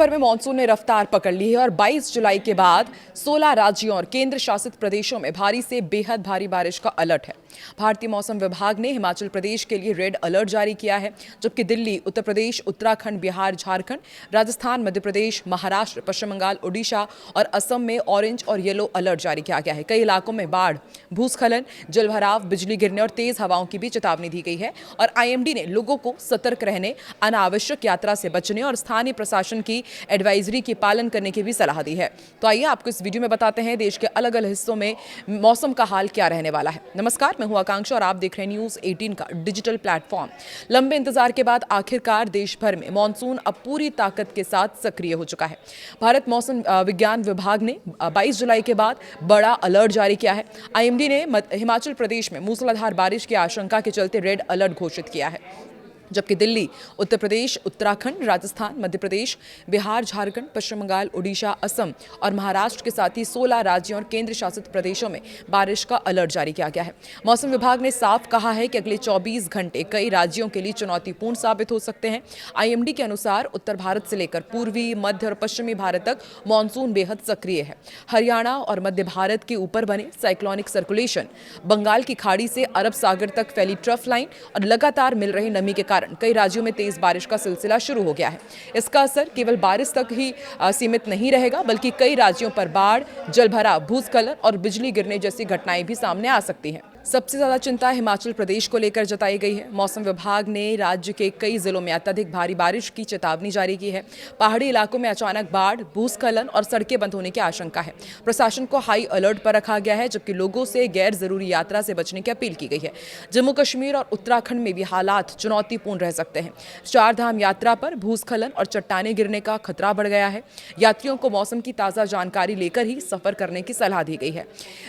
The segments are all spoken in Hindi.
भर में मानसून ने रफ्तार पकड़ ली है और 22 जुलाई के बाद 16 राज्यों और केंद्र शासित प्रदेशों में भारी से बेहद भारी बारिश का अलर्ट है। भारतीय मौसम विभाग ने हिमाचल प्रदेश के लिए रेड अलर्ट जारी किया है, जबकि दिल्ली, उत्तर प्रदेश, उत्तराखंड, बिहार, झारखंड, राजस्थान, मध्य प्रदेश, महाराष्ट्र, पश्चिम बंगाल, ओडिशा और असम में ऑरेंज और येलो अलर्ट जारी किया गया है। कई इलाकों में बाढ़, भूस्खलन, जलभराव, बिजली गिरने और तेज हवाओं की भी चेतावनी दी गई है और आईएमडी ने लोगों को सतर्क रहने, अनावश्यक यात्रा से बचने और स्थानीय प्रशासन की एडवाइजरी की पालन करने की भी सलाह दी है। तो आइए आपको इस वीडियो में बताते हैं देश के अलग अलग हिस्सों में मौसम का हाल क्या रहने वाला है। नमस्कार, मैं हूं आकांक्षा और आप देख रहे हैं न्यूज 18 का डिजिटल प्लेटफॉर्म। लंबे इंतजार के बाद आखिरकार देश भर में मानसून अब पूरी ताकत के साथ सक्रिय हो चुका है। भारत मौसम विज्ञान विभाग ने 22 जुलाई के बाद बड़ा अलर्ट जारी किया है। आईएमडी ने हिमाचल प्रदेश में मूसलाधार बारिश की आशंका के चलते रेड अलर्ट घोषित किया है, जबकि दिल्ली, उत्तर प्रदेश, उत्तराखंड, राजस्थान, मध्य प्रदेश, बिहार, झारखंड, पश्चिम बंगाल, ओडिशा, असम और महाराष्ट्र के साथ ही 16 राज्यों और केंद्र शासित प्रदेशों में बारिश का अलर्ट जारी किया गया है। मौसम विभाग ने साफ कहा है कि अगले 24 घंटे कई राज्यों के लिए चुनौतीपूर्ण साबित हो सकते हैं। आईएमडी के अनुसार उत्तर भारत से लेकर पूर्वी, मध्य और पश्चिमी भारत तक मानसून बेहद सक्रिय है। हरियाणा और मध्य भारत के ऊपर बने साइक्लोनिक सर्कुलेशन, बंगाल की खाड़ी से अरब सागर तक फैली ट्रफ लाइन और लगातार मिल रही नमी के कई राज्यों में तेज बारिश का सिलसिला शुरू हो गया है। इसका असर केवल बारिश तक ही सीमित नहीं रहेगा, बल्कि कई राज्यों पर बाढ़, जलभराव, भूस्खलन और बिजली गिरने जैसी घटनाएं भी सामने आ सकती हैं। सबसे ज्यादा चिंता हिमाचल प्रदेश को लेकर जताई गई है। मौसम विभाग ने राज्य के कई जिलों में अत्यधिक भारी बारिश की चेतावनी जारी की है। पहाड़ी इलाकों में अचानक बाढ़, भूस्खलन और सड़कें बंद होने की आशंका है। प्रशासन को हाई अलर्ट पर रखा गया है, जबकि लोगों से गैर जरूरी यात्रा से बचने की अपील की गई है। जम्मू कश्मीर और उत्तराखंड में भी हालात चुनौतीपूर्ण रह सकते हैं। चारधाम यात्रा पर भूस्खलन और चट्टाने गिरने का खतरा बढ़ गया है। यात्रियों को मौसम की ताजा जानकारी लेकर ही सफर करने की सलाह दी गई है।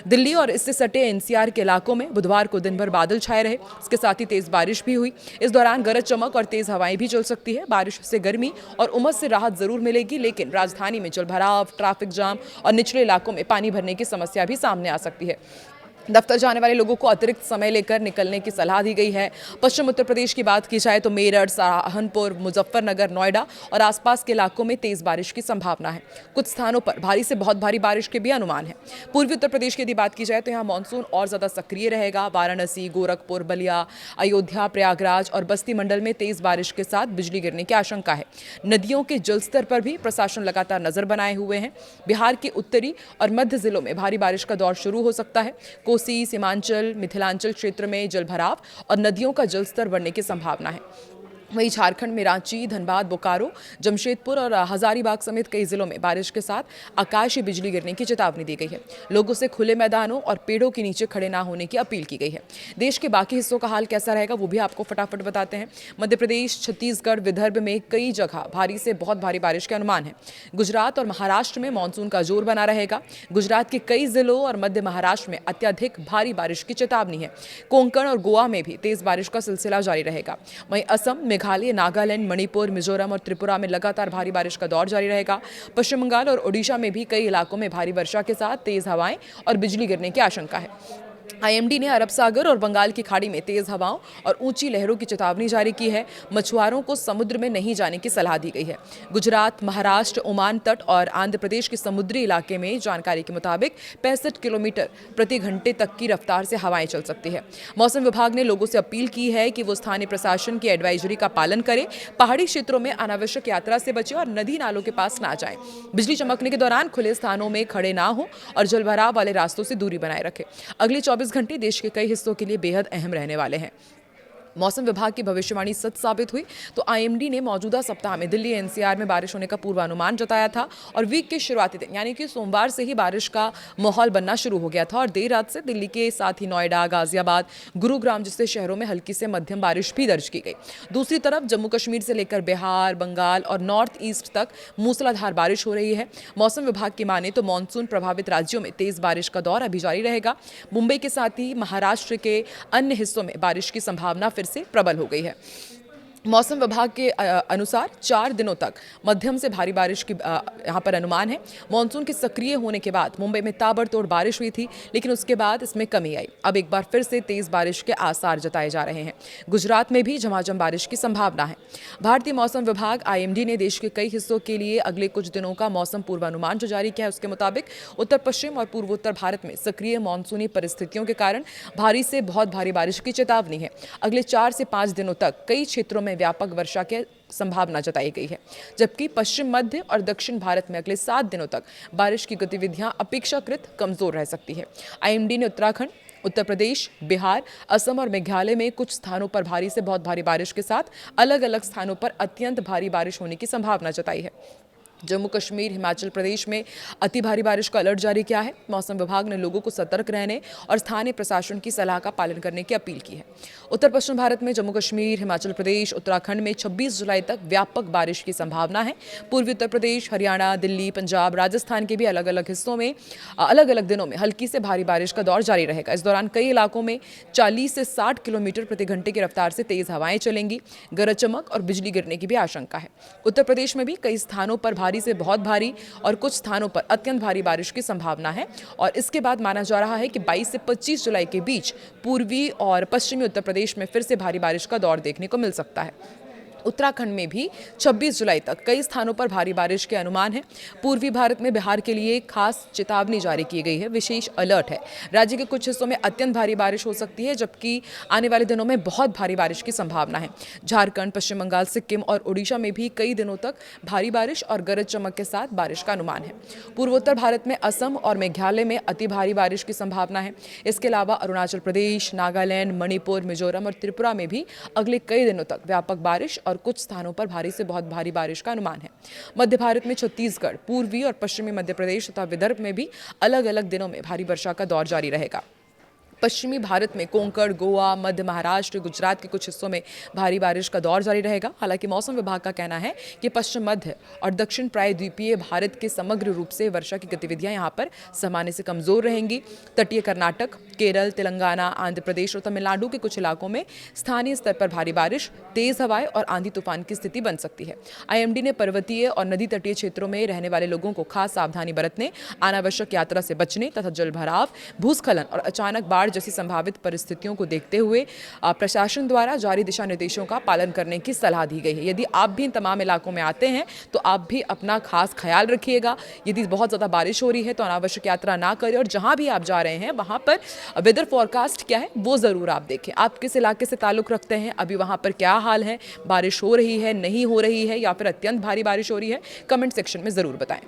दिल्ली और इससे सटे एनसीआर के इलाकों में बुधवार को दिन भर बादल छाए रहे। इसके साथ ही तेज बारिश भी हुई। इस दौरान गरज चमक और तेज हवाएं भी चल सकती है। बारिश से गर्मी और उमस से राहत जरूर मिलेगी, लेकिन राजधानी में जलभराव, ट्रैफिक जाम और निचले इलाकों में पानी भरने की समस्या भी सामने आ सकती है। दफ्तर जाने वाले लोगों को अतिरिक्त समय लेकर निकलने की सलाह दी गई है। पश्चिम उत्तर प्रदेश की बात की जाए तो मेरठ, सहारनपुर, मुजफ्फरनगर, नोएडा और आसपास के इलाकों में तेज बारिश की संभावना है। कुछ स्थानों पर भारी से बहुत भारी बारिश के भी अनुमान है। पूर्वी उत्तर प्रदेश की यदि बात की जाए तो यहाँ मानसून और ज्यादा सक्रिय रहेगा। वाराणसी, गोरखपुर, बलिया, अयोध्या, प्रयागराज और बस्ती मंडल में तेज बारिश के साथ बिजली गिरने की आशंका है। नदियों के जलस्तर पर भी प्रशासन लगातार नजर बनाए हुए हैं। बिहार के उत्तरी और मध्य जिलों में भारी बारिश का दौर शुरू हो सकता है। कोसी, सीमांचल, मिथिलांचल क्षेत्र में जलभराव और नदियों का जलस्तर बढ़ने की संभावना है। वहीं झारखंड में रांची, धनबाद, बोकारो, जमशेदपुर और हजारीबाग समेत कई जिलों में बारिश के साथ आकाशीय बिजली गिरने की चेतावनी दी गई है। लोगों से खुले मैदानों और पेड़ों के नीचे खड़े ना होने की अपील की गई है। देश के बाकी हिस्सों का हाल कैसा रहेगा वो भी आपको फटाफट बताते हैं। मध्य प्रदेश, छत्तीसगढ़, विदर्भ में कई जगह भारी से बहुत भारी बारिश के अनुमान है। गुजरात और महाराष्ट्र में मानसून का जोर बना रहेगा। गुजरात के कई जिलों और मध्य महाराष्ट्र में अत्यधिक भारी बारिश की चेतावनी है। कोंकण और गोवा में भी तेज बारिश का सिलसिला जारी रहेगा। वहीं असम, मेघालय, नागालैंड, मणिपुर, मिजोरम और त्रिपुरा में लगातार भारी बारिश का दौर जारी रहेगा। पश्चिम बंगाल और ओडिशा में भी कई इलाकों में भारी वर्षा के साथ तेज हवाएं और बिजली गिरने की आशंका है। आईएमडी ने अरब सागर और बंगाल की खाड़ी में तेज हवाओं और ऊंची लहरों की चेतावनी जारी की है। मछुआरों को समुद्र में नहीं जाने की सलाह दी गई है। गुजरात, महाराष्ट्र, ओमान तट और आंध्र प्रदेश के समुद्री इलाके में जानकारी के मुताबिक 65 किलोमीटर प्रति घंटे तक की रफ्तार से हवाएं चल सकती है। मौसम विभाग ने लोगों से अपील की है कि वो स्थानीय प्रशासन की एडवाइजरी का पालन करें, पहाड़ी क्षेत्रों में अनावश्यक यात्रा से बचें और नदी नालों के पास ना जाएं। बिजली चमकने के दौरान खुले स्थानों में खड़े ना हो और जलभराव वाले रास्तों से दूरी बनाए रखें। अगले 24 घंटे देश के कई हिस्सों के लिए बेहद अहम रहने वाले हैं। मौसम विभाग की भविष्यवाणी सच साबित हुई तो आईएमडी ने मौजूदा सप्ताह में दिल्ली एनसीआर में बारिश होने का पूर्वानुमान जताया था और वीक के शुरुआती दिन यानी कि सोमवार से ही बारिश का माहौल बनना शुरू हो गया था और देर रात से दिल्ली के साथ ही नोएडा, गाजियाबाद, गुरुग्राम जैसे शहरों में हल्की से मध्यम बारिश भी दर्ज की गई। दूसरी तरफ जम्मू कश्मीर से लेकर बिहार, बंगाल और नॉर्थ ईस्ट तक मूसलाधार बारिश हो रही है। मौसम विभाग की माने तो मानसून प्रभावित राज्यों में तेज बारिश का दौर अभी जारी रहेगा। मुंबई के साथ ही महाराष्ट्र के अन्य हिस्सों में बारिश की संभावना फिर से प्रबल हो गई है। मौसम विभाग के अनुसार 4 दिनों तक मध्यम से भारी बारिश की यहाँ पर अनुमान है। मानसून के सक्रिय होने के बाद मुंबई में ताबड़तोड़ बारिश हुई थी, लेकिन उसके बाद इसमें कमी आई। अब एक बार फिर से तेज बारिश के आसार जताए जा रहे हैं। गुजरात में भी झमाझम बारिश की संभावना है। भारतीय मौसम विभाग IMD ने देश के कई हिस्सों के लिए अगले कुछ दिनों का मौसम पूर्वानुमान जो जारी किया है, उसके मुताबिक उत्तर पश्चिम और पूर्वोत्तर भारत में सक्रिय मानसूनी परिस्थितियों के कारण भारी से बहुत भारी बारिश की चेतावनी है। अगले 4 से 5 दिनों तक कई क्षेत्रों में व्यापक वर्षा की संभावना जताई गई है, जबकि पश्चिम मध्य और दक्षिण भारत में अगले 7 दिनों तक बारिश की गतिविधियां अपेक्षाकृत कमजोर रह सकती है। IMD ने उत्तराखंड, उत्तर प्रदेश, बिहार, असम और मेघालय में कुछ स्थानों पर भारी से बहुत भारी बारिश के साथ अलग अलग स्थानों पर अत्यंत भारी बारिश होने की संभावना जताई है। जम्मू कश्मीर, हिमाचल प्रदेश में अति भारी बारिश का अलर्ट जारी किया है। मौसम विभाग ने लोगों को सतर्क रहने और स्थानीय प्रशासन की सलाह का पालन करने की अपील की है। उत्तर पश्चिम भारत में जम्मू कश्मीर, हिमाचल प्रदेश, उत्तराखंड में 26 जुलाई तक व्यापक बारिश की संभावना है। पूर्वी उत्तर प्रदेश, हरियाणा, दिल्ली, पंजाब, राजस्थान के भी अलग अलग हिस्सों में अलग अलग दिनों में हल्की से भारी बारिश का दौर जारी रहेगा। इस दौरान कई इलाकों में 40 से 60 किलोमीटर प्रति घंटे की रफ्तार से तेज हवाएं चलेंगी। गरज चमक और बिजली गिरने की भी आशंका है। उत्तर प्रदेश में भी कई स्थानों पर भारी से बहुत भारी और कुछ स्थानों पर अत्यंत भारी बारिश की संभावना है और इसके बाद माना जा रहा है कि 22 से 25 जुलाई के बीच पूर्वी और पश्चिमी उत्तर प्रदेश में फिर से भारी बारिश का दौर देखने को मिल सकता है। उत्तराखंड में भी 26 जुलाई तक कई स्थानों पर भारी बारिश के अनुमान है। पूर्वी भारत में बिहार के लिए खास चेतावनी जारी की गई है, विशेष अलर्ट है। राज्य के कुछ हिस्सों में अत्यंत भारी बारिश हो सकती है, जबकि आने वाले दिनों में बहुत भारी बारिश की संभावना है। झारखंड, पश्चिम बंगाल, सिक्किम और ओडिशा में भी कई दिनों तक भारी बारिश और गरज चमक के साथ बारिश का अनुमान है। पूर्वोत्तर भारत में असम और मेघालय में अति भारी बारिश की संभावना है। इसके अलावा अरुणाचल प्रदेश, नागालैंड, मणिपुर, मिजोरम और त्रिपुरा में भी अगले कई दिनों तक व्यापक बारिश और कुछ स्थानों पर भारी से बहुत भारी बारिश का अनुमान है। मध्य भारत में छत्तीसगढ़, पूर्वी और पश्चिमी मध्य प्रदेश तथा विदर्भ में भी अलग अलग दिनों में भारी वर्षा का दौर जारी रहेगा। पश्चिमी भारत में कोंकण, गोवा, मध्य महाराष्ट्र, गुजरात के कुछ हिस्सों में भारी बारिश का दौर जारी रहेगा। हालांकि मौसम विभाग का कहना है कि पश्चिम मध्य और दक्षिण प्रायद्वीपीय भारत के समग्र रूप से वर्षा की गतिविधियां यहां पर सामान्य से कमजोर रहेंगी। तटीय कर्नाटक, केरल, तेलंगाना, आंध्र प्रदेश और तमिलनाडु के कुछ इलाकों में स्थानीय स्तर पर भारी बारिश, तेज हवाएं और आंधी तूफान की स्थिति बन सकती है। IMD ने पर्वतीय और नदी तटीय क्षेत्रों में रहने वाले लोगों को खास सावधानी बरतने, अनावश्यक यात्रा से बचने तथा जलभराव, भूस्खलन और अचानक बाढ़ जैसी संभावित परिस्थितियों को देखते हुए प्रशासन द्वारा जारी दिशा निर्देशों का पालन करने की सलाह दी गई है। यदि आप भी इन तमाम इलाकों में आते हैं तो आप भी अपना खास ख्याल रखिएगा। यदि बहुत ज़्यादा बारिश हो रही है तो अनावश्यक यात्रा ना करें और जहां भी आप जा रहे हैं वहां पर वेदर फोरकास्ट क्या है वो ज़रूर आप देखें। आप किस इलाके से ताल्लुक़ रखते हैं, अभी वहां पर क्या हाल है, बारिश हो रही है, नहीं हो रही है या फिर अत्यंत भारी बारिश हो रही है, कमेंट सेक्शन में ज़रूर बताएं।